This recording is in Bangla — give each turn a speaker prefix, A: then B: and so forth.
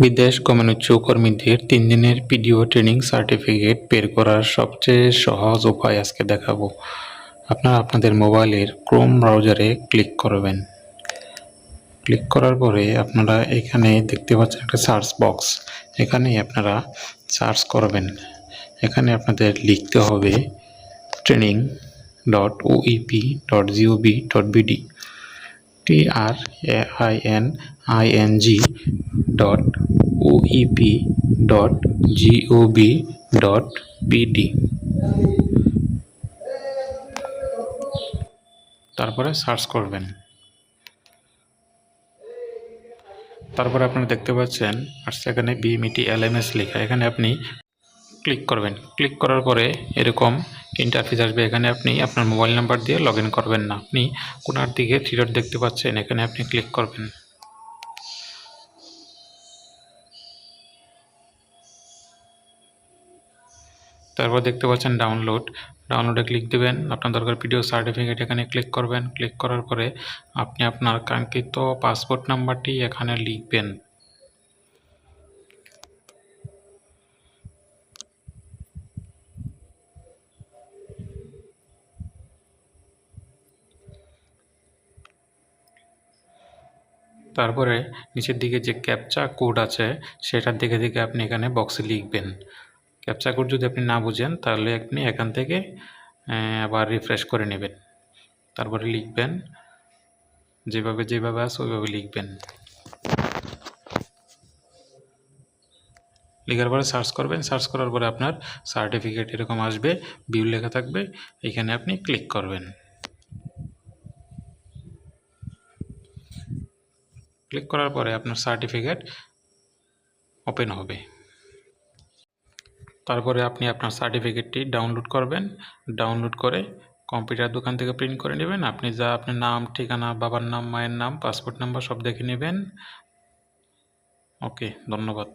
A: বিদেশ গমনোচ্ছু কর্মীদের 3 দিনের পিডিও ট্রেনিং সার্টিফিকেট বের করার সবচেয়ে সহজ উপায় আজকে দেখাবো। আপনারা আপনাদের মোবাইলের ক্রোম ব্রাউজারে ক্লিক করবেন। ক্লিক করার পরে আপনারা এখানে দেখতে পাচ্ছেন একটা সার্চ বক্স, এখানে আপনারা সার্চ করবেন। এখানে আপনাদের লিখতে হবে training.oep.gov.bd training.oep.gov.bd। তারপরে সার্চ করবেন। তারপরে আপনারা দেখতে পাচ্ছেন এখানে বিএমইটি এলএমএস লেখা, এখানে আপনি ক্লিক করবেন। ক্লিক করার পরে এরকম ইন্টারফেস আসবে। এখানে আপনি আপনার মোবাইল নাম্বার দিয়ে লগ ইন করবেন না, আপনি কোনার দিকে থ্রি ডট দেখতে পাচ্ছেন, এখানে আপনি ক্লিক করবেন। তারপর দেখতে পাচ্ছেন ডাউনলোডে ক্লিক দেবেন। আপনার দরকার পিডিও সার্টিফিকেট, এখানে ক্লিক করবেন। ক্লিক করার পরে আপনি আপনার কাঙ্ক্ষিত পাসপোর্ট নাম্বারটি এখানে লিখবেন। তারপরে নিচের দিকে যে ক্যাপচা কোড আছে সেটার দিকে আপনি এখানে বক্সে লিখবেন। ক্যাপচা কোড যদি আপনি না বুঝেন তাহলে আপনি এখান থেকে আবার রিফ্রেশ করে নেবেন, তারপরে লিখবেন। যেভাবে আছে ওইভাবে লিখবেন। লেখার পরে সার্চ করবেন। সার্চ করার পরে আপনার সার্টিফিকেট এরকম আসবে, ভিউ লেখা থাকবে, এখানে আপনি ক্লিক করবেন। ক্লিক করার পরে আপনার সার্টিফিকেট ওপেন হবে। তারপরে আপনি আপনার সার্টিফিকেটটি ডাউনলোড করবেন। ডাউনলোড করে কম্পিউটার দোকান থেকে প্রিন্ট করে নেবেন। আপনি আপনার নাম, ঠিকানা, বাবার নাম, মায়ের নাম, পাসপোর্ট নাম্বার সব দেখে নেবেন। ওকে, ধন্যবাদ।